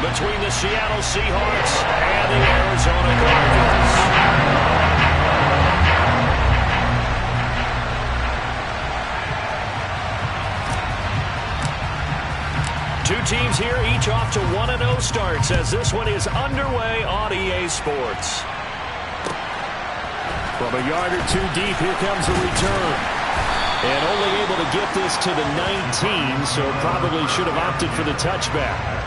between the Seattle Seahawks and the Arizona Cardinals. Two teams here, each off to 1-0 starts as this one is underway on EA Sports. From a yard or two deep, here comes the return. And only able to get this to the 19, so probably should have opted for the touchback.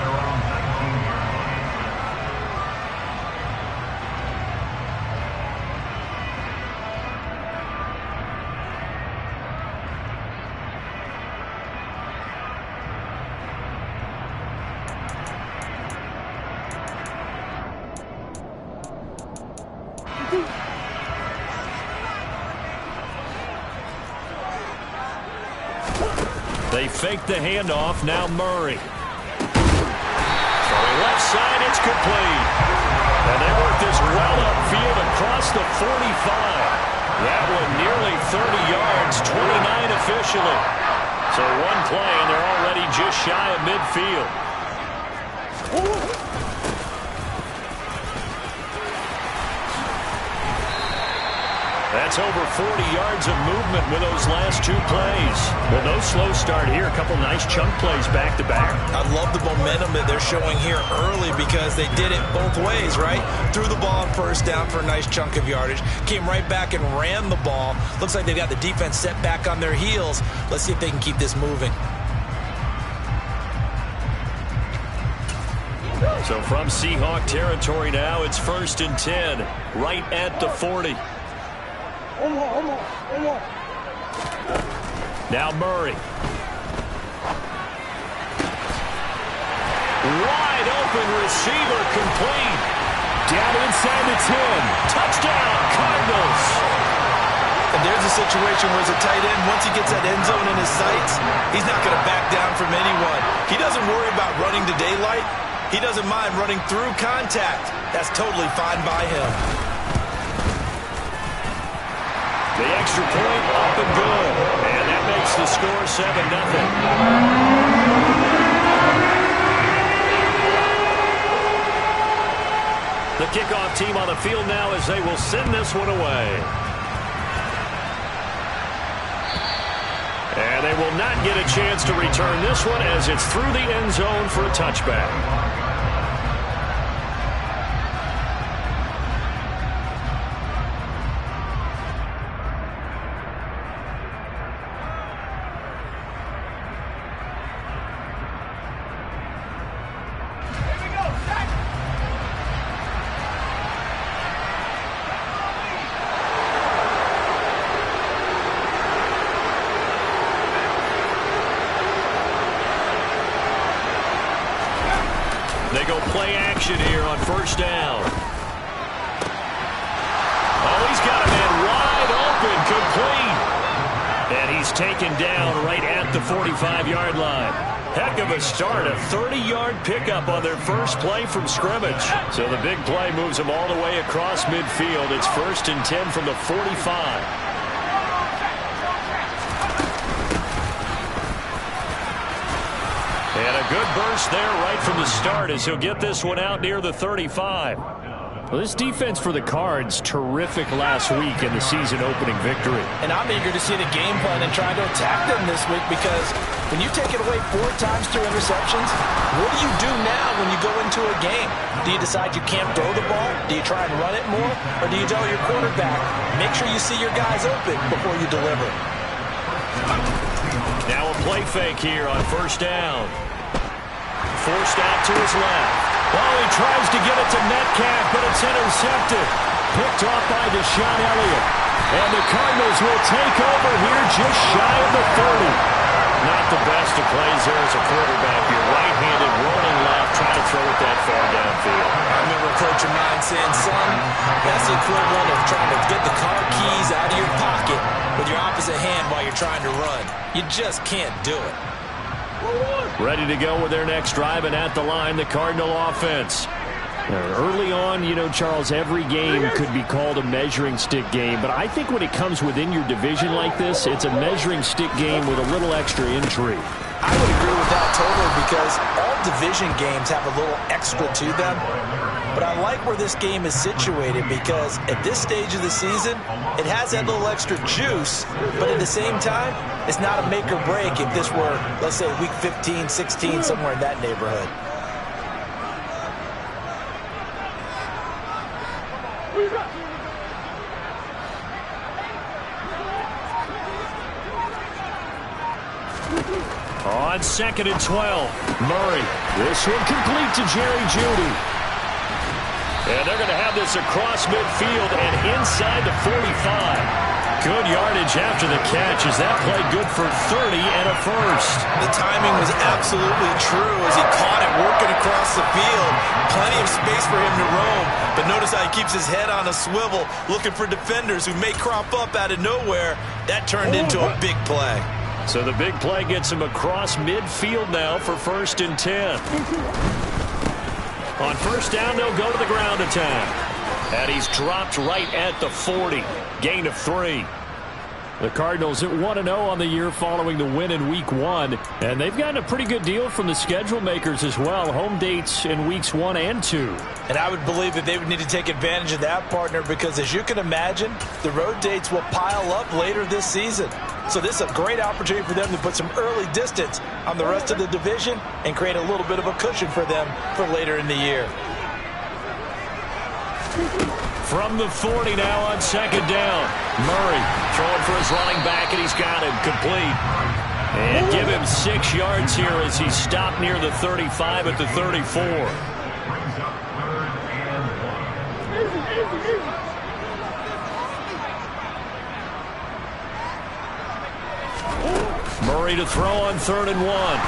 They fake the handoff. Now Murray. Throwing left side, it's complete. And they work this well upfield across the 45. That one nearly 30 yards, 29 officially. So one play, and they're already just shy of midfield. That's over 40 yards of movement with those last two plays. Well, no slow start here. A couple nice chunk plays back-to-back. I love the momentum that they're showing here early because they did it both ways, right? Threw the ball on first down for a nice chunk of yardage. Came right back and ran the ball. Looks like they've got the defense set back on their heels. Let's see if they can keep this moving. So from Seahawk territory now, it's 1st and 10, right at the 40. Now Murray. Wide open receiver, complete. Down inside the 10. Touchdown, Cardinals. And there's a situation where it's a tight end. Once he gets that end zone in his sights, he's not going to back down from anyone. He doesn't worry about running to daylight. He doesn't mind running through contact. That's totally fine by him. The extra point up and good. And that makes the score 7-0. The kickoff team on the field now as they will send this one away. And they will not get a chance to return this one as it's through the end zone for a touchback. They go play action here on first down. Oh, he's got a man wide open, complete. And he's taken down right at the 45-yard line. Heck of a start, a 30-yard pickup on their first play from scrimmage. So the big play moves them all the way across midfield. It's 1st and 10 from the 45. And a good burst there right from the start as he'll get this one out near the 35. Well, this defense for the Cards, terrific last week in the season-opening victory. And I'm eager to see the game plan and try to attack them this week because when you take it away 4 times through interceptions, what do you do now when you go into a game? Do you decide you can't throw the ball? Do you try and run it more? Or do you tell your quarterback, make sure you see your guys open before you deliver? Now a play fake here on first down. Forced out to his left. Oh, he tries to get it to Metcalf, but it's intercepted. Picked off by Deshaun Elliott. And the Cardinals will take over here just shy of the 30. Not the best of plays there as a quarterback. You're right-handed, rolling left, trying to throw it that far downfield. I remember a coach of mine saying, son, that's the equivalent of trying to get the car keys out of your pocket with your opposite hand while you're trying to run. You just can't do it. Ready to go with their next drive, and at the line, the Cardinal offense. Early on, you know, Charles, every game could be called a measuring stick game, but I think when it comes within your division like this, it's a measuring stick game with a little extra intrigue. I would agree with that, totally, because all division games have a little extra to them. But I like where this game is situated because at this stage of the season, it has that little extra juice, but at the same time, it's not a make or break if this were, let's say, week 15, 16, somewhere in that neighborhood. On 2nd and 12, Murray. This one complete to Jerry Jeudy. And they're going to have this across midfield and inside the 45. Good yardage after the catch as that play good for 30 and a first. The timing was absolutely true as he caught it working across the field. Plenty of space for him to roam. But notice how he keeps his head on a swivel looking for defenders who may crop up out of nowhere. That turned into a big play. So the big play gets him across midfield now for 1st and 10. On 1st down, they'll go to the ground attack. And he's dropped right at the 40. Gain of 3. The Cardinals at 1-0 on the year following the win in Week 1. And they've gotten a pretty good deal from the schedule makers as well. Home dates in Weeks 1 and 2. And I would believe that they would need to take advantage of that, partner, because as you can imagine, the road dates will pile up later this season. So this is a great opportunity for them to put some early distance on the rest of the division and create a little bit of a cushion for them for later in the year. From the 40 now on 2nd down. Murray throwing for his running back, and he's got him complete. And give him 6 yards here as he stopped near the 35 at the 34. Murray to throw on 3rd and 1.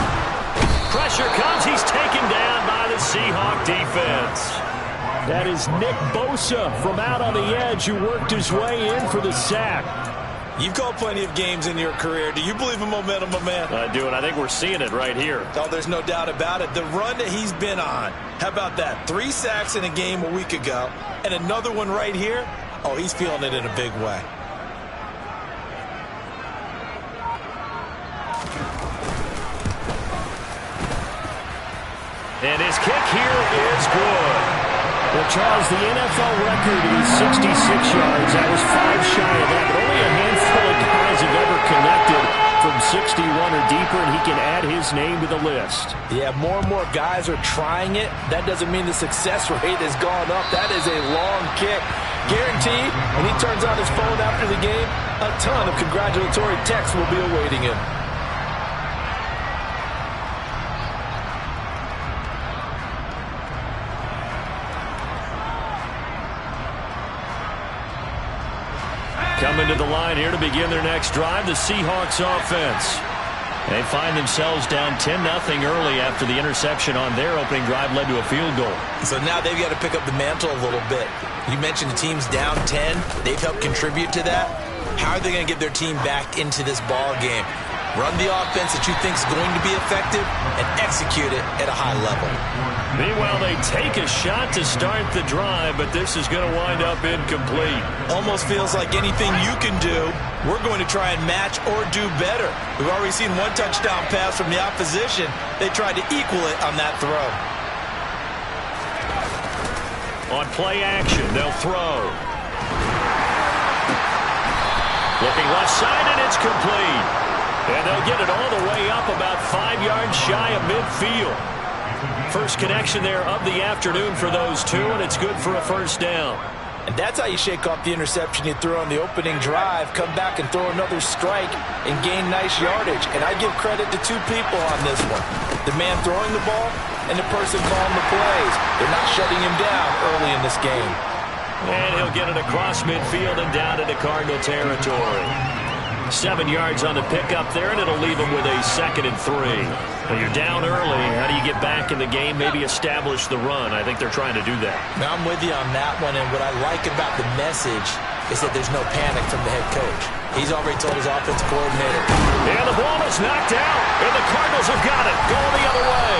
Pressure comes. He's taken down by the Seahawk defense. That is Nick Bosa from out on the edge who worked his way in for the sack. You've called plenty of games in your career. Do you believe in momentum, my man? I do, and I think we're seeing it right here. Oh, there's no doubt about it. The run that he's been on. How about that? 3 sacks in a game a week ago, and another one right here. Oh, he's feeling it in a big way. And his kick here is good. Well, Charles, the NFL record is 66 yards. That was 5 shy of that, but only a handful of guys have ever connected from 61 or deeper, and he can add his name to the list. Yeah, more and more guys are trying it. That doesn't mean the success rate has gone up. That is a long kick. Guaranteed, when he turns on his phone after the game, a ton of congratulatory texts will be awaiting him. Coming to the line here to begin their next drive, the Seahawks offense. They find themselves down 10-0 early after the interception on their opening drive led to a field goal. So now they've got to pick up the mantle a little bit. You mentioned the team's down 10. They've helped contribute to that. How are they going to get their team back into this ball game? Run the offense that you think is going to be effective and execute it at a high level. Meanwhile, they take a shot to start the drive, but this is going to wind up incomplete. Almost feels like anything you can do, we're going to try and match or do better. We've already seen 1 touchdown pass from the opposition. They tried to equal it on that throw. On play action, they'll throw. Looking left side, and it's complete. And they'll get it all the way up about 5 yards shy of midfield. First connection there of the afternoon for those two, and it's good for a first down. And that's how you shake off the interception you threw on the opening drive, come back and throw another strike and gain nice yardage. And I give credit to 2 people on this one. The man throwing the ball and the person calling the plays. They're not shutting him down early in this game. And he'll get it across midfield and down into Cardinal territory. 7 yards on the pickup there, and it'll leave him with a 2nd and 3. Well, you're down early. How do you get back in the game, maybe establish the run? I think they're trying to do that. Now, I'm with you on that one, and what I like about the message is that there's no panic from the head coach. He's already told his offensive coordinator. And the ball is knocked out, and the Cardinals have got it. Going the other way.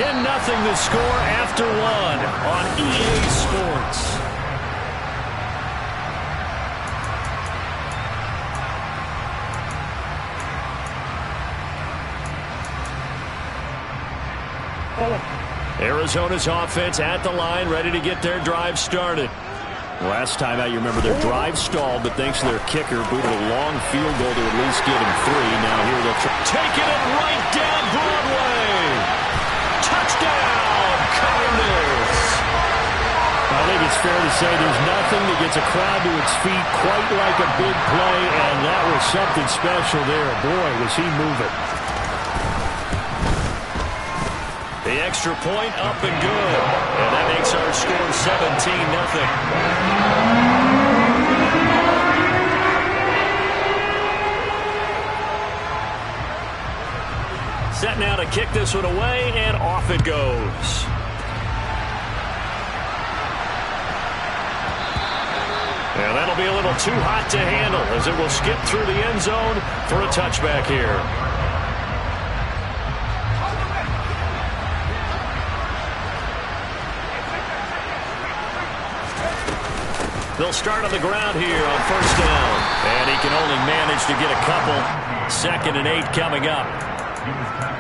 10-0 the score after 1 on EA Sports. Arizona's offense at the line, ready to get their drive started. Last time out, you remember their drive stalled, but thanks to their kicker, booted a long field goal to at least get him 3. Now here they'll try. Taking it right down Broadway. Touchdown, Cardinals. I think it's fair to say there's nothing that gets a crowd to its feet quite like a big play, and that was something special there. Boy, was he moving. The extra point up and good. And that makes our score 17-0. Set now to kick this one away, and off it goes. And that'll be a little too hot to handle as it will skip through the end zone for a touchback here. They'll start on the ground here on first down. And he can only manage to get a couple. 2nd and 8 coming up.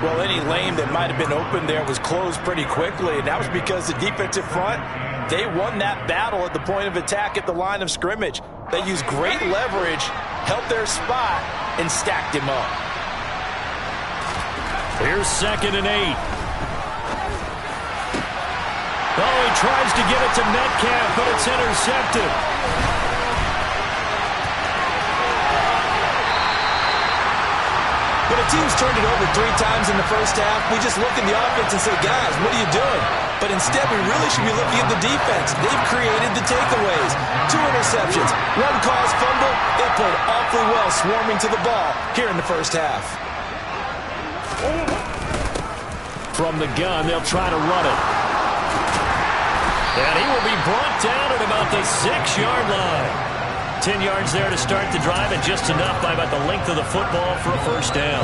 Well, any lane that might have been open there was closed pretty quickly, and that was because the defensive front, they won that battle at the point of attack at the line of scrimmage. They used great leverage, held their spot, and stacked him up. Here's 2nd and 8. Oh, he tries to get it to Metcalf, but it's intercepted. When a team's turned it over 3 times in the first half, we just look at the offense and say, guys, what are you doing? But instead, we really should be looking at the defense. They've created the takeaways. 2 interceptions, 1 caused fumble. They played awfully well swarming to the ball here in the first half. From the gun, they'll try to run it. And he will be brought down at about the 6-yard line. 10 yards there to start the drive, and just enough by about the length of the football for a first down.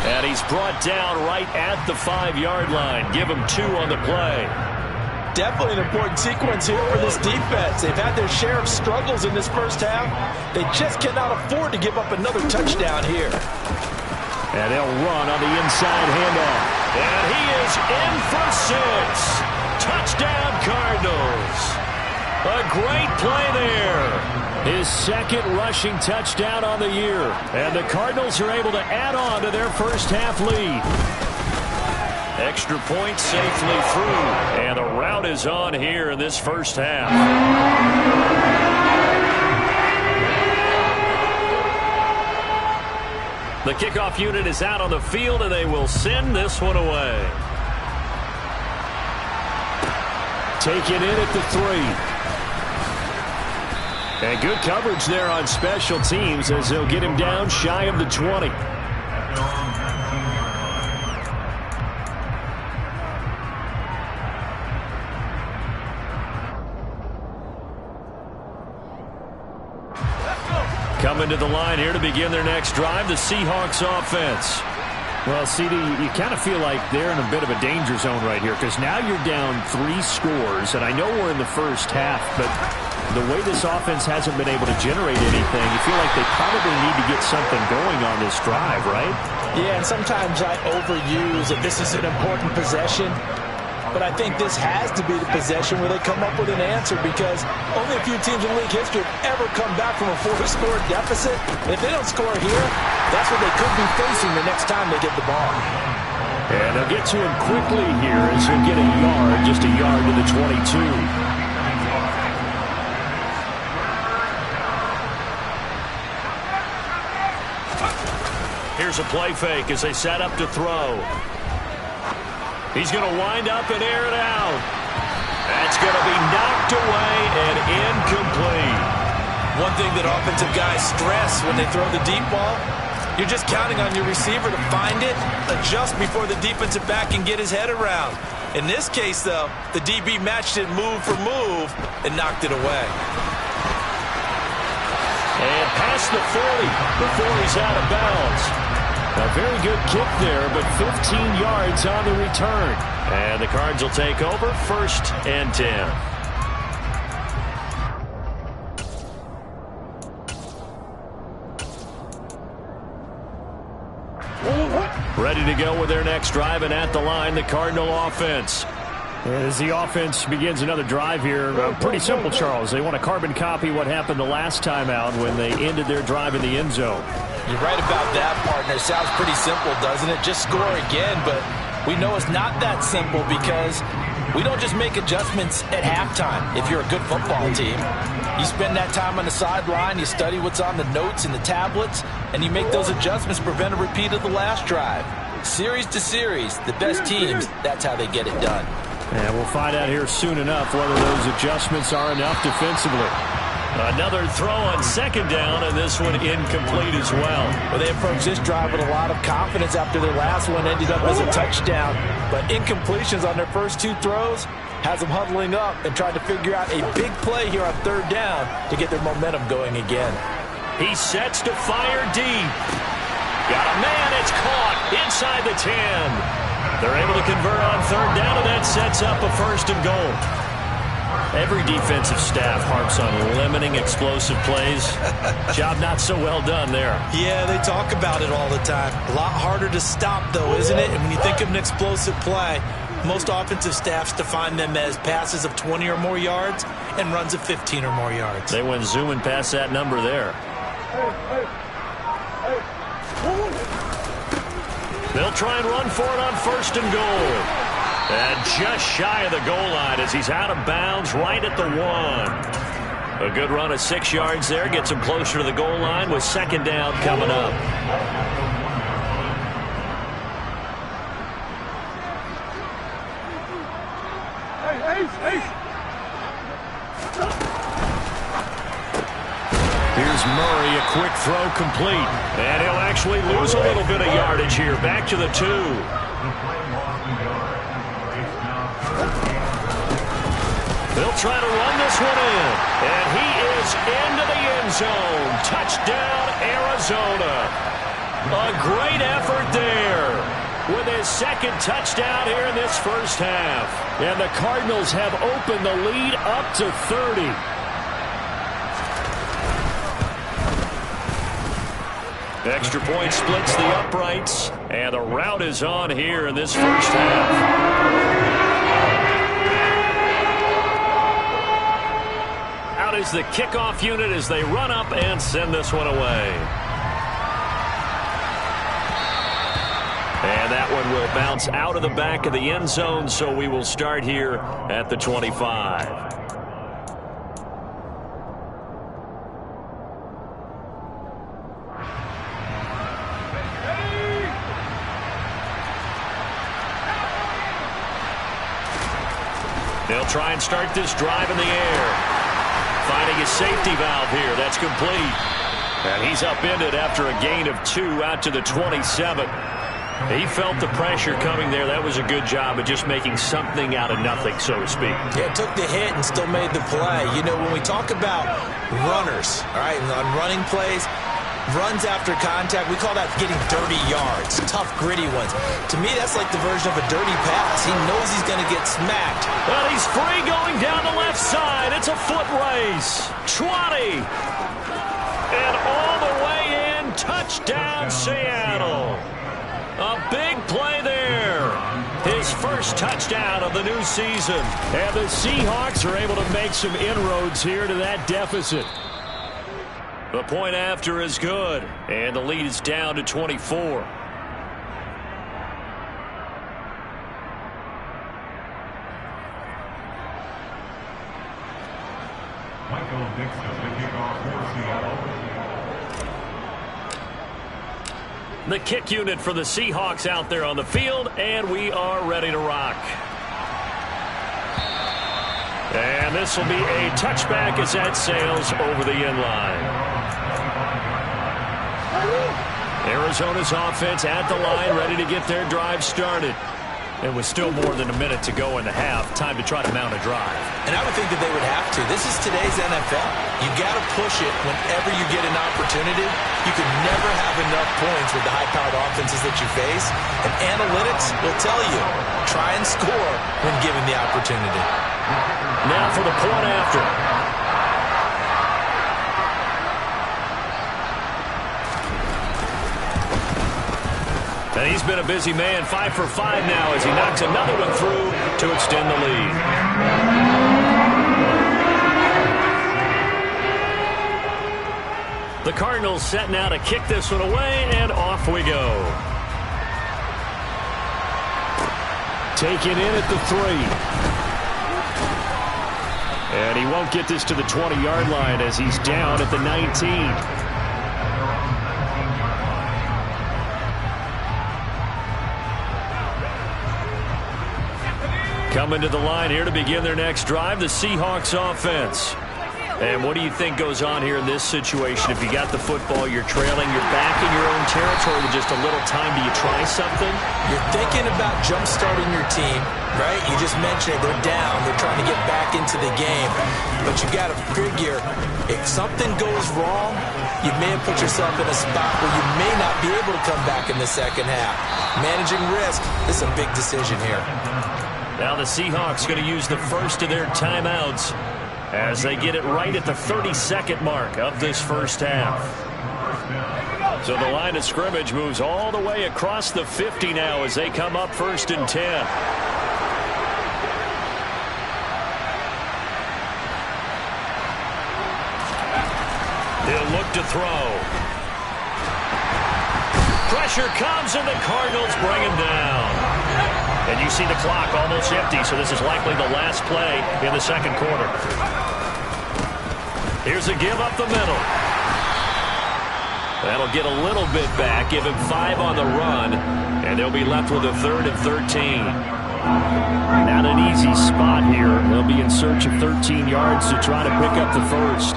And he's brought down right at the 5-yard line. Give him 2 on the play. Definitely an important sequence here for this defense. They've had their share of struggles in this first half. They just cannot afford to give up another touchdown here. And they'll run on the inside handoff. And he is in for 6. Touchdown, Cardinals. A great play there. His 2nd rushing touchdown on the year. And the Cardinals are able to add on to their first half lead. Extra point safely through. And the route is on here in this first half. The kickoff unit is out on the field, and they will send this one away. Taken in at the 3. And good coverage there on special teams as they'll get him down shy of the 20. Coming to the line here to begin their next drive, the Seahawks offense. Well, CD, you kind of feel like they're in a bit of a danger zone right here because now you're down 3 scores, and I know we're in the first half, but the way this offense hasn't been able to generate anything, you feel like they probably need to get something going on this drive, right? Yeah, and sometimes I overuse that this is an important possession. But I think this has to be the possession where they come up with an answer because only a few teams in league history have ever come back from a 4-score deficit. And if they don't score here, that's what they could be facing the next time they get the ball. And they'll get to him quickly here as he'll get a yard, just a yard to the 22. Here's a play fake as they set up to throw. He's going to wind up and air it out. That's going to be knocked away and incomplete. One thing that offensive guys stress when they throw the deep ball, you're just counting on your receiver to find it, adjust before the defensive back can get his head around. In this case, though, the DB matched it move for move and knocked it away. And past the 40 before he's out of bounds. A very good kick there, but 15 yards on the return. And the Cards will take over 1st and 10. Ready to go with their next drive, and at the line, the Cardinal offense. As the offense begins another drive here, pretty simple, Charles. They want to carbon copy what happened the last time out when they ended their drive in the end zone. You're right about that, partner. Sounds pretty simple, doesn't it? Just score again, but we know it's not that simple because we don't just make adjustments at halftime if you're a good football team. You spend that time on the sideline, you study what's on the notes and the tablets, and you make those adjustments to prevent a repeat of the last drive. Series to series, the best teams, that's how they get it done. And we'll find out here soon enough whether those adjustments are enough defensively. Another throw on second down, and this one incomplete as well. Well, they approached this drive with a lot of confidence after their last one ended up as a touchdown. But incompletions on their first two throws has them huddling up and trying to figure out a big play here on third down to get their momentum going again. He sets to fire deep. Got a man, it's caught inside the 10. They're able to convert on third down, and that sets up a first and goal. Every defensive staff harps on limiting explosive plays. Job not so well done there. Yeah, they talk about it all the time. A lot harder to stop, though, isn't it? And when you think of an explosive play, most offensive staffs define them as passes of 20 or more yards and runs of 15 or more yards. They went zooming past that number there. They'll try and run for it on first and goal. And just shy of the goal line as he's out of bounds right at the 1. A good run of 6 yards there gets him closer to the goal line with second down coming up. Here's Murray, a quick throw complete. And he'll actually lose a little bit of yardage here. Back to the 2. They'll try to run this one in. And he is into the end zone. Touchdown, Arizona. A great effort there with his second touchdown here in this first half. And the Cardinals have opened the lead up to 30. Extra point splits the uprights, and the route is on here in this first half. Out is the kickoff unit as they run up and send this one away. And that one will bounce out of the back of the end zone, so we will start here at the 25. They'll try and start this drive in the air. Finding a safety valve here. That's complete. And he's upended after a gain of 2 out to the 27. He felt the pressure coming there. That was a good job of just making something out of nothing, so to speak. Yeah, took the hit and still made the play. You know, when we talk about runners, all right, on running plays, runs after contact, we call that getting dirty yards, tough, gritty ones. To me, that's like the version of a dirty pass. He knows he's going to get smacked. Well, he's free going down the left side. It's a foot race. 20. And all the way in, touchdown, Seattle. A big play there. His first touchdown of the new season. And the Seahawks are able to make some inroads here to that deficit. The point after is good, and the lead is down to 24. Michael Dixon, the kickoff for Seattle. The kick unit for the Seahawks out there on the field, and we are ready to rock. And this will be a touchback as that sails over the end line. Arizona's offense at the line, ready to get their drive started. And with still more than a minute to go in the half, time to try to mount a drive. And I would think that they would have to. This is today's NFL. You got to push it whenever you get an opportunity. You can never have enough points with the high-powered offenses that you face. And analytics will tell you, try and score when given the opportunity. Now for the point after. And he's been a busy man. 5 for 5 now as he knocks another one through to extend the lead. The Cardinals set now to kick this one away, and off we go. Taken in at the 3. And he won't get this to the 20-yard line as he's down at the 19. Coming to the line here to begin their next drive, the Seahawks offense. And what do you think goes on here in this situation? If you got the football, you're trailing, you're back in your own territory with just a little time. Do you try something? You're thinking about jump-starting your team, right? You just mentioned it. They're down. They're trying to get back into the game. But you got to figure, if something goes wrong, you may have put yourself in a spot where you may not be able to come back in the second half. Managing risk is a big decision here. Now the Seahawks going to use the first of their timeouts as they get it right at the 32nd mark of this first half. So the line of scrimmage moves all the way across the 50 now as they come up 1st and 10. He'll look to throw. Pressure comes and the Cardinals bring him down. And you see the clock almost empty, so this is likely the last play in the second quarter. Here's a give up the middle. That'll get a little bit back, give him 5 on the run, and they'll be left with a 3rd and 13. Not an easy spot here. They'll be in search of 13 yards to try to pick up the first.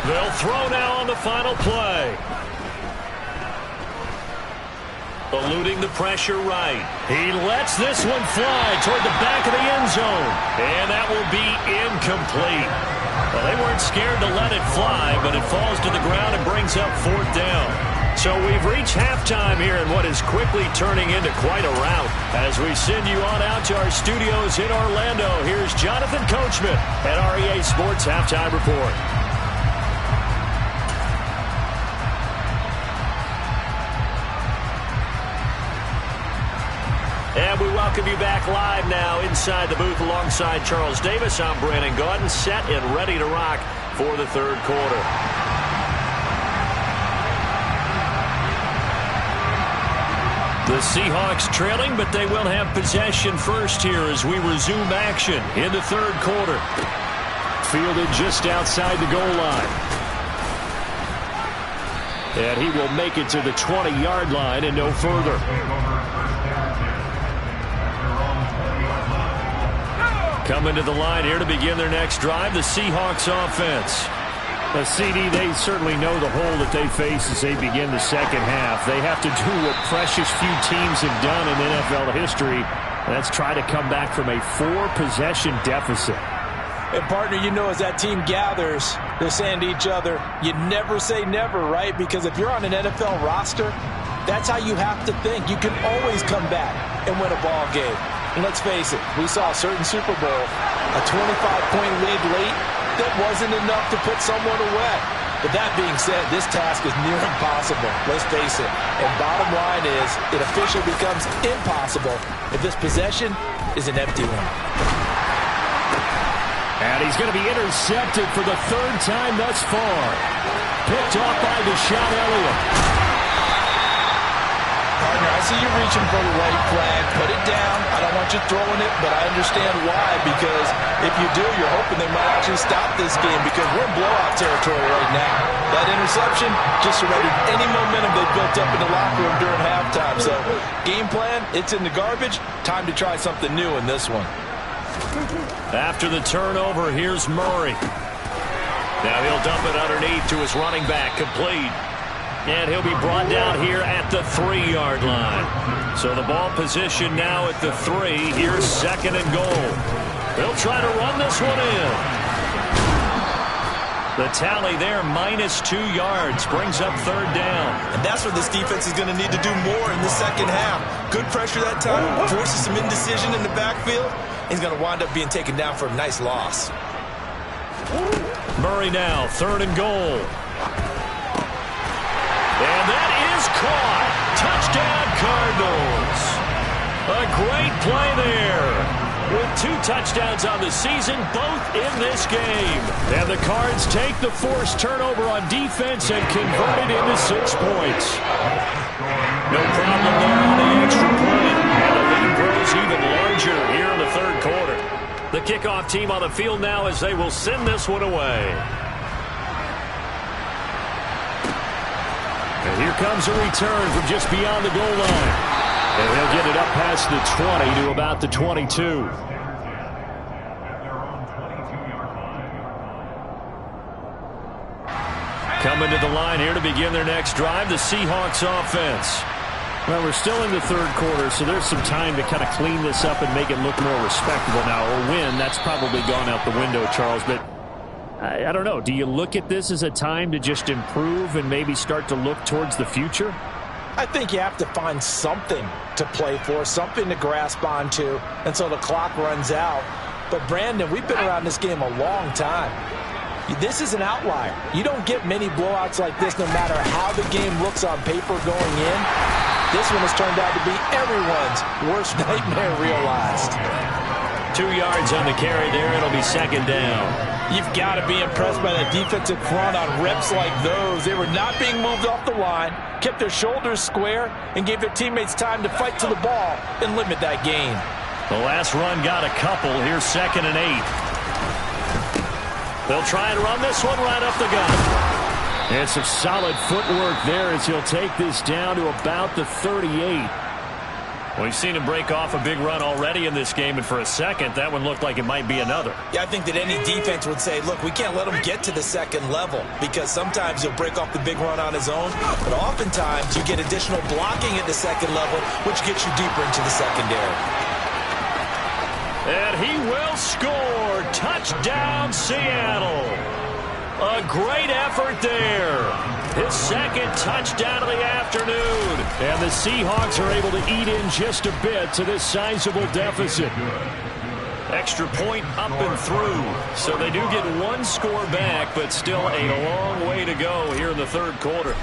They'll throw now on the final play. Eluding the pressure right. He lets this one fly toward the back of the end zone. And that will be incomplete. Well, they weren't scared to let it fly, but it falls to the ground and brings up 4th down. So we've reached halftime here in what is quickly turning into quite a rout. As we send you on out to our studios in Orlando, here's Jonathan Coachman at REA Sports Halftime Report. And we welcome you back live now inside the booth alongside Charles Davis. I'm Brandon Gaudin, set and ready to rock for the 3rd quarter. The Seahawks trailing, but they will have possession first here as we resume action in the 3rd quarter. Fielded just outside the goal line. And he will make it to the 20-yard line and no further. Coming to the line here to begin their next drive, the Seahawks offense. CD, they certainly know the hole that they face as they begin the second half. They have to do what precious few teams have done in NFL history. That's try to come back from a 4-possession deficit. And, partner, you know, as that team gathers, they're saying to each other, you never say never, right? Because if you're on an NFL roster, that's how you have to think. You can always come back and win a ball game. And let's face it, we saw a certain Super Bowl, a 25-point lead late, that wasn't enough to put someone away. But that being said, this task is near impossible, let's face it. And bottom line is, it officially becomes impossible if this possession is an empty one. And he's going to be intercepted for the 3rd time thus far. Picked off by Deshaun Elliott. Partner, I see you reaching for the white flag. Put it down. I don't want you throwing it, but I understand why. Because if you do, you're hoping they might actually stop this game because we're in blowout territory right now. That interception just surrendered any momentum they built up in the locker room during halftime. So, game plan, it's in the garbage. Time to try something new in this one. After the turnover, here's Murray. Now he'll dump it underneath to his running back, complete. And he'll be brought down here at the 3-yard line. So the ball position now at the 3. Here's 2nd and goal. They'll try to run this one in. The tally there, -2 yards, brings up 3rd down. And that's what this defense is going to need to do more in the second half. Good pressure that time, forces some indecision in the backfield. He's going to wind up being taken down for a nice loss. Murray now, 3rd and goal. And that is caught. Touchdown, Cardinals. A great play there. With 2 touchdowns on the season, both in this game. And the Cards take the forced turnover on defense and convert it into 6 points. No problem there on the extra point. And the lead grows even larger here in the 3rd quarter. The kickoff team on the field now as they will send this one away. And here comes a return from just beyond the goal line. And he'll get it up past the 20 to about the 22. Coming to the line here to begin their next drive, the Seahawks offense. Well, we're still in the 3rd quarter, so there's some time to kind of clean this up and make it look more respectable now. Or win, that's probably gone out the window, Charles. But I don't know. Do you look at this as a time to just improve and maybe start to look towards the future? I think you have to find something to play for, something to grasp onto until the clock runs out. But, Brandon, we've been around this game a long time. This is an outlier. You don't get many blowouts like this no matter how the game looks on paper going in. This one has turned out to be everyone's worst nightmare realized. 2 yards on the carry there. It'll be 2nd down. You've got to be impressed by the defensive front on reps like those. They were not being moved off the line, kept their shoulders square, and gave their teammates time to fight to the ball and limit that gain. The last run got a couple. Here's 2nd and 8. They'll try and run this one right up the gut. And some solid footwork there as he'll take this down to about the 38. We've seen him break off a big run already in this game, and for a second, that one looked like it might be another. Yeah, I think that any defense would say, look, we can't let him get to the 2nd level, because sometimes he'll break off the big run on his own, but oftentimes you get additional blocking at the 2nd level, which gets you deeper into the secondary. And he will score. Touchdown, Seattle. A great effort there. His 2nd touchdown of the afternoon. And the Seahawks are able to eat in just a bit to this sizable deficit. Extra point up and through. So they do get 1 score back, but still a long way to go here in the 3rd quarter.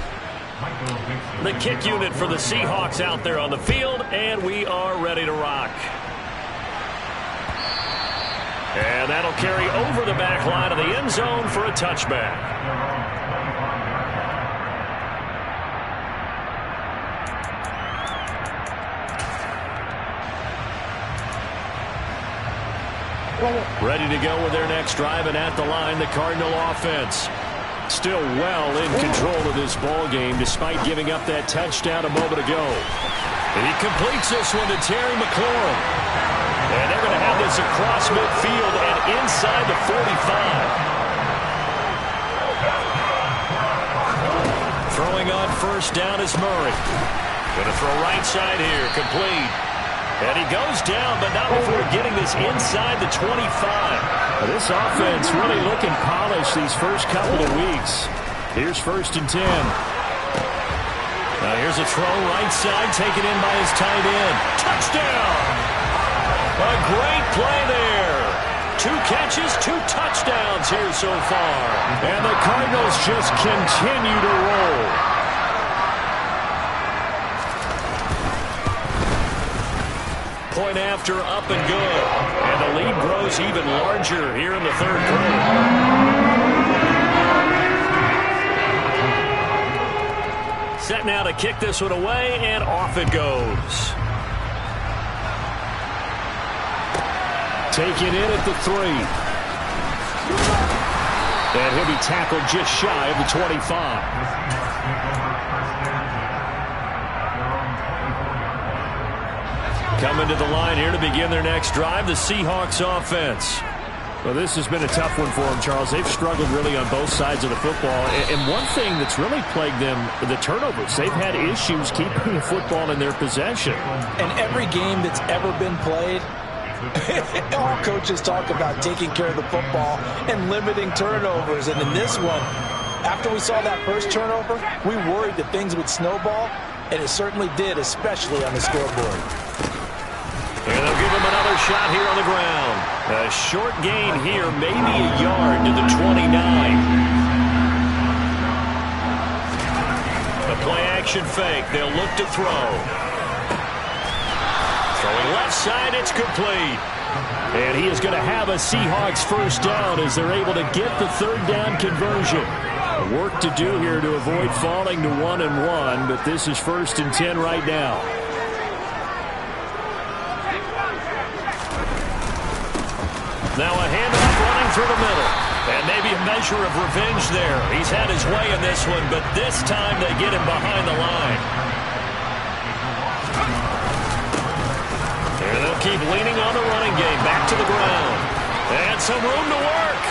The kick unit for the Seahawks out there on the field, and we are ready to rock. And that'll carry over the back line of the end zone for a touchback. Ready to go with their next drive, and at the line, the Cardinal offense. Still well in control of this ball game, despite giving up that touchdown a moment ago. And he completes this one to Terry McLaurin. And they're going to have this across midfield and inside the 45. Throwing on 1st down is Murray. Going to throw right side here, complete. And he goes down, but not before getting this inside the 25. Now this offense really looking polished these first couple of weeks. Here's 1st and 10. Now here's a throw right side, taken in by his tight end. Touchdown! A great play there. 2 catches, 2 touchdowns here so far. And the Cardinals just continue to roll. Point after, up and good. And the lead grows even larger here in the 3rd quarter. Set now to kick this one away, and off it goes. Taken in at the 3. And he'll be tackled just shy of the 25. Coming to the line here to begin their next drive, the Seahawks offense. Well, this has been a tough one for them, Charles. They've struggled really on both sides of the football. And one thing that's really plagued them, the turnovers. They've had issues keeping the football in their possession. And every game that's ever been played, all coaches talk about taking care of the football and limiting turnovers. And in this one, after we saw that first turnover, we worried that things would snowball, and it certainly did, especially on the scoreboard. And they'll give him another shot here on the ground. A short gain here, maybe a yard to the 29. The play-action fake. They'll look to throw. Throwing left side, it's complete. And he is going to have a Seahawks first down as they're able to get the third down conversion. Work to do here to avoid falling to 1-1, but this is 1st and 10 right now. Now a handoff running through the middle. And maybe a measure of revenge there. He's had his way in this one, but this time they get him behind the line. And they'll keep leaning on the running game. Back to the ground. And some room to work.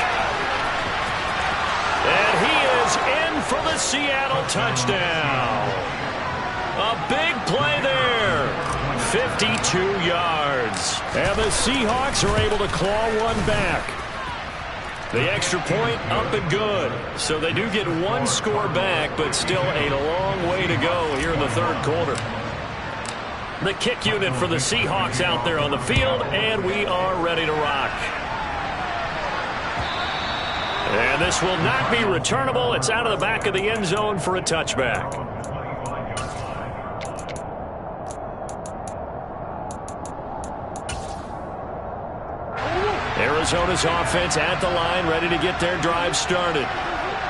And he is in for the Seattle touchdown. A big play there. 52 yards. And the Seahawks are able to claw one back. The extra point up and good. So they do get one score back, but still a long way to go here in the third quarter. The kick unit for the Seahawks out there on the field, and we are ready to rock. And this will not be returnable. It's out of the back of the end zone for a touchback. Arizona's offense at the line, ready to get their drive started.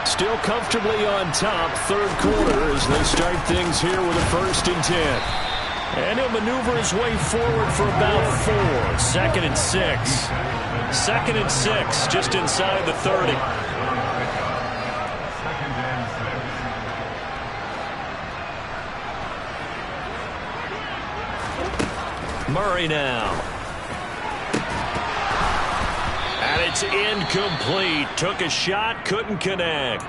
Still comfortably on top, third quarter, as they start things here with a 1st and 10. And he'll maneuver his way forward for about 4. 2nd and 6. 2nd and 6, just inside the 30. Murray now. And it's incomplete. Took a shot, couldn't connect.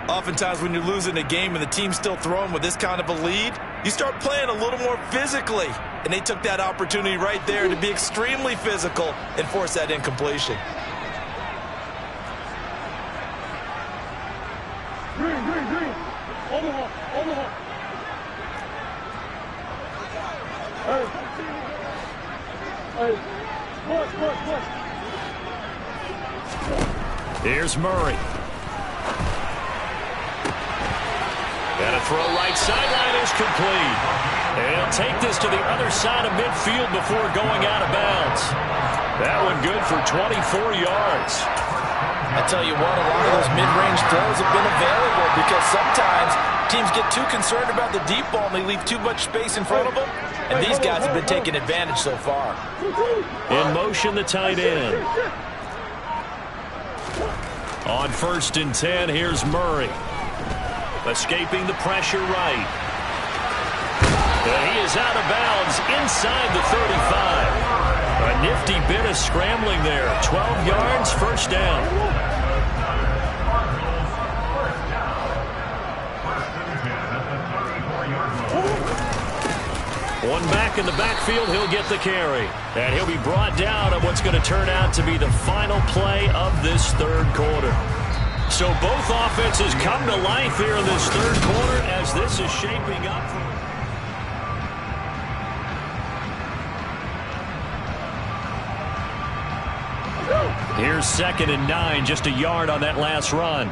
Oftentimes when you're losing a game and the team's still throwing with this kind of a lead, you start playing a little more physically. And they took that opportunity right there to be extremely physical and force that incompletion. Green. Omaha. Hey. Push. Here's Murray. And a throw right sideline is complete. And he'll take this to the other side of midfield before going out of bounds. That one good for 24 yards. I tell you what, a lot of those mid-range throws have been available because sometimes teams get too concerned about the deep ball and they leave too much space in front of them. And these guys have been taking advantage so far. In motion, the tight end. On 1st and 10, here's Murray. Escaping the pressure right. And he is out of bounds inside the 35. A nifty bit of scrambling there. 12 yards, first down. One back in the backfield, he'll get the carry. And he'll be brought down on what's going to turn out to be the final play of this third quarter. So both offenses come to life here in this third quarter as this is shaping up. Here's 2nd and 9, just a yard on that last run.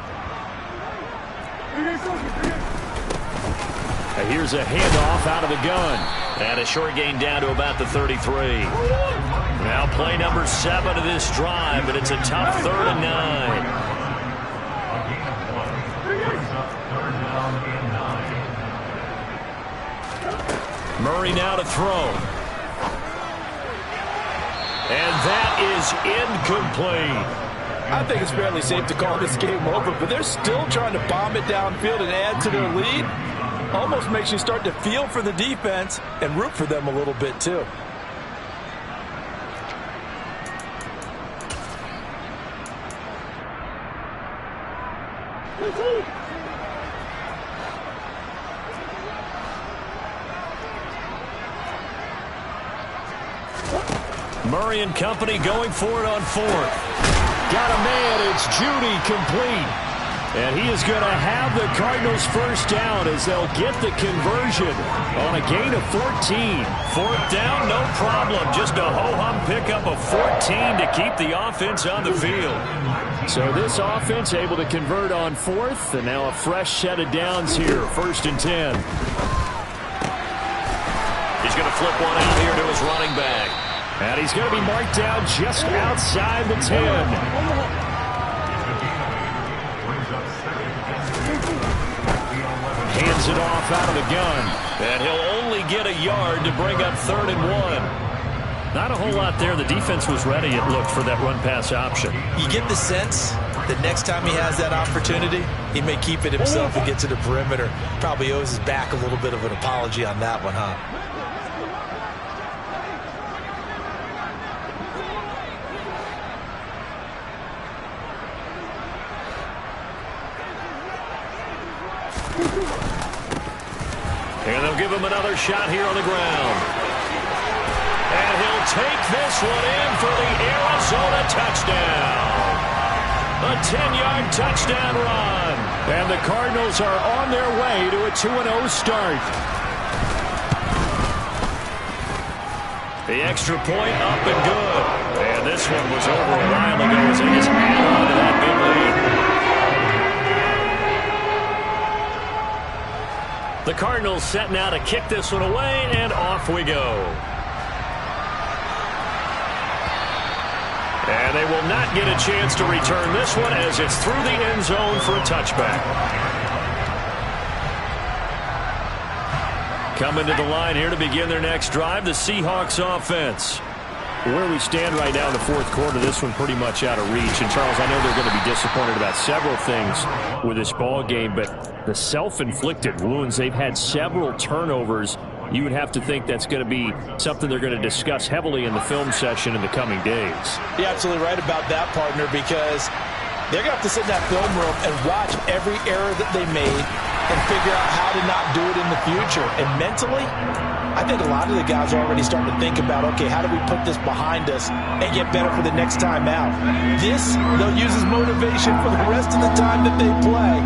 Here's a handoff out of the gun. And a short gain down to about the 33. Now play number 7 of this drive, but it's a tough 3rd and 9. Murray now to throw. And that is incomplete. I think it's fairly safe to call this game over, but they're still trying to bomb it downfield and add to their lead. Almost makes you start to feel for the defense and root for them a little bit too. Murray and company going for it on 4th. Got a man, it's Judy complete. And he is going to have the Cardinals first down as they'll get the conversion on a gain of 14. Fourth down, no problem. Just a ho-hum pickup of 14 to keep the offense on the field. So this offense able to convert on fourth, and now a fresh set of downs here, 1st and 10. He's going to flip one out here to his running back. And he's going to be marked down just outside the 10. Hands it off out of the gun. And he'll only get a yard to bring up 3rd and 1. Not a whole lot there. The defense was ready, it looked, for that run-pass option. You get the sense that next time he has that opportunity, he may keep it himself and get to the perimeter. Probably owes his back a little bit of an apology on that one, huh? And they'll give him another shot here on the ground. And he'll take this one in for the Arizona touchdown. A 10-yard touchdown run. And the Cardinals are on their way to a 2-0 start. The extra point up and good. And this one was over a while ago as they just add on to that big lead. The Cardinals set now to kick this one away, and off we go. And they will not get a chance to return this one as it's through the end zone for a touchback. Coming to the line here to begin their next drive, the Seahawks offense. Where we stand right now in the 4th quarter, this one pretty much out of reach. And, Charles, I know they're going to be disappointed about several things with this ball game, but the self-inflicted wounds, they've had several turnovers. You would have to think that's going to be something they're going to discuss heavily in the film session in the coming days. You're absolutely right about that, partner, because they're going to have to sit in that film room and watch every error that they made and figure out how to not do it in the future. And mentally, I think a lot of the guys are already starting to think about, okay, how do we put this behind us and get better for the next time out? This, they'll use as motivation for the rest of the time that they play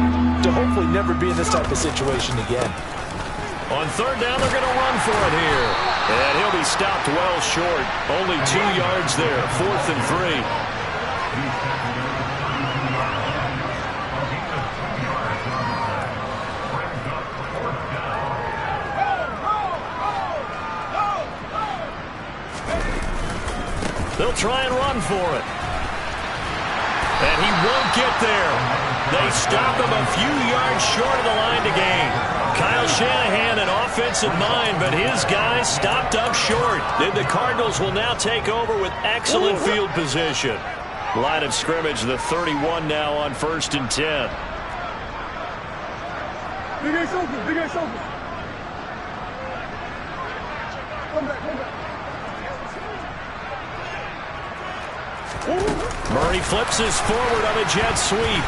to hopefully never be in this type of situation again. On 3rd down, they're going to run for it here. And he'll be stopped well short. Only 2 yards there, 4th and 3. They'll try and run for it. And he won't get there. They stop him a few yards short of the line to gain. Kyle Shanahan, an offensive mind, but his guys stopped up short. Then the Cardinals will now take over with excellent field position. Line of scrimmage, the 31 now on 1st and 10. Big ass open, big ass open. Come back, come back. Murray flips his forward on a jet sweep.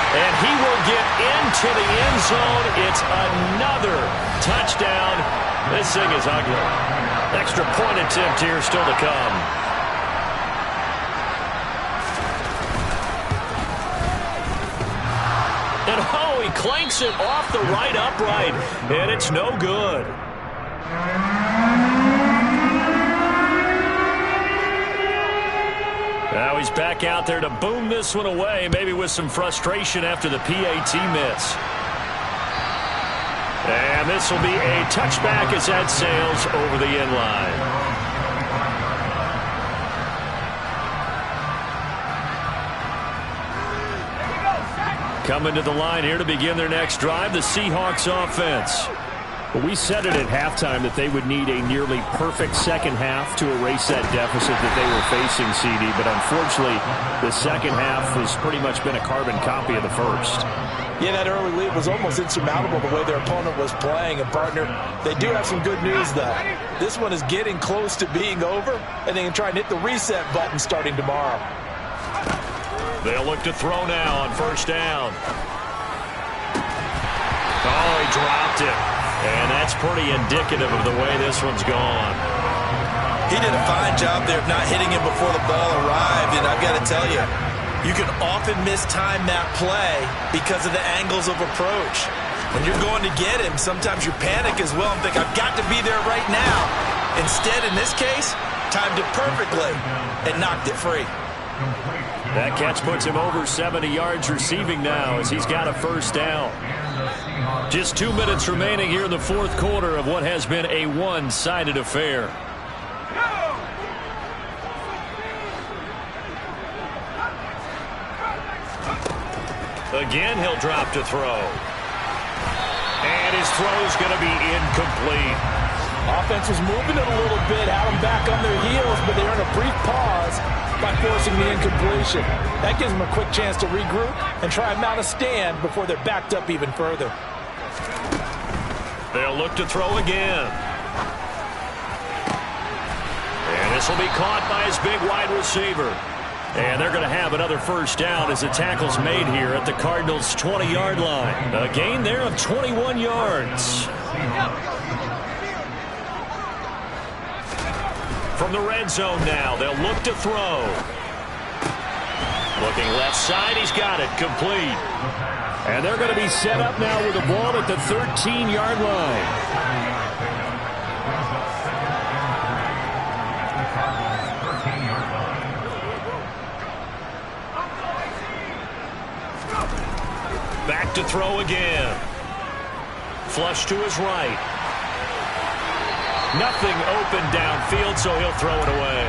And he will get into the end zone. It's another touchdown. This thing is ugly. Extra point attempt here still to come. And oh, he clanks it off the right upright. And it's no good. Now he's back out there to boom this one away, maybe with some frustration after the PAT miss. And this will be a touchback as that sails over the end line. Coming to the line here to begin their next drive, the Seahawks offense. But we said it at halftime that they would need a nearly perfect second half to erase that deficit that they were facing, CD. But unfortunately, the second half has pretty much been a carbon copy of the first. Yeah, that early lead was almost insurmountable the way their opponent was playing. And, partner, they do have some good news, though. This one is getting close to being over, and they can try and hit the reset button starting tomorrow. They'll look to throw now on 1st down. Oh, he dropped it. And that's pretty indicative of the way this one's gone. He did a fine job there of not hitting him before the ball arrived, and I've got to tell you, you can often mistime that play because of the angles of approach. When you're going to get him, sometimes you panic as well and think, I've got to be there right now. Instead, in this case, timed it perfectly and knocked it free. That catch puts him over 70 yards receiving now as he's got a first down. Just 2 minutes remaining here in the fourth quarter of what has been a one-sided affair. Again, he'll drop to throw. And his throw's going to be incomplete. Offense was moving it a little bit, had them back on their heels, but they earned a brief pause by forcing the incompletion. That gives them a quick chance to regroup and try and mount a stand before they're backed up even further. They'll look to throw again. And this will be caught by his big wide receiver. And they're going to have another first down as the tackle's made here at the Cardinals' 20-yard line. A gain there of 21 yards. From the red zone now, they'll look to throw. Looking left side, he's got it, complete. And they're going to be set up now with the ball at the 13-yard line. Back to throw again. Flush to his right. Nothing open downfield, so he'll throw it away.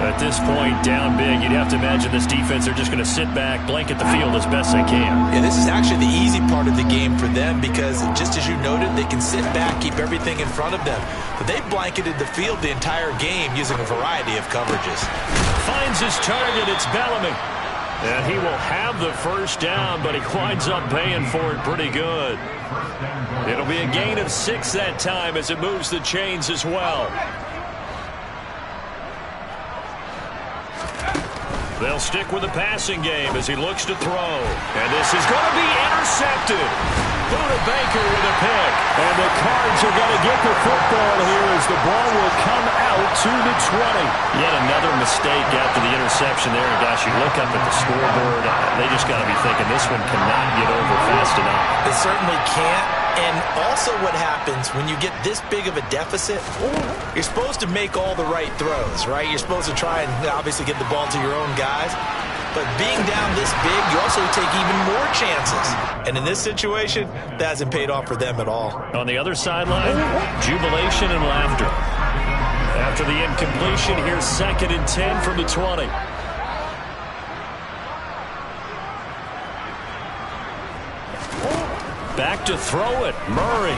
At this point, down big, you'd have to imagine this defense, they're just going to sit back, blanket the field as best they can. Yeah, this is actually the easy part of the game for them because, just as you noted, they can sit back, keep everything in front of them. But they've blanketed the field the entire game using a variety of coverages. Finds his target, it's Bellamy. And he will have the first down, but he winds up paying for it pretty good. It'll be a gain of 6 that time as it moves the chains as well. They'll stick with the passing game as he looks to throw. And this is going to be intercepted. Budda Baker with a pick. And the Cards are going to get the football here as the ball will come out to the 20. Yet another mistake after the interception there. And gosh, you look up at the scoreboard, they just got to be thinking this one cannot get over fast enough. It certainly can't. And also what happens when you get this big of a deficit, you're supposed to make all the right throws, right? You're supposed to try and obviously get the ball to your own guys. But being down this big, you also take even more chances. And in this situation, that hasn't paid off for them at all. On the other sideline, jubilation and laughter. After the incompletion, here's 2nd and 10 from the 20. Back to throw it, Murray.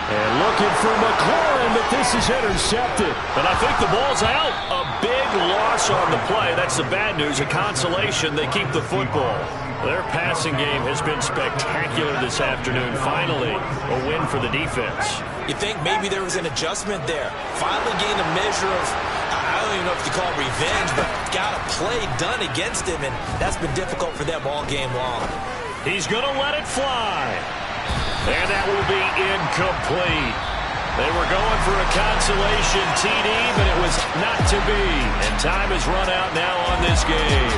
And looking for McLaurin, but this is intercepted. And I think the ball's out. A big loss on the play. That's the bad news. A consolation, they keep the football. Their passing game has been spectacular this afternoon. Finally, a win for the defense. You think maybe there was an adjustment there. Finally gained a measure of, I don't even know if you call it revenge, but got a play done against him, and that's been difficult for them all game long. He's going to let it fly. And that will be incomplete. They were going for a consolation TD, but it was not to be. And time has run out now on this game.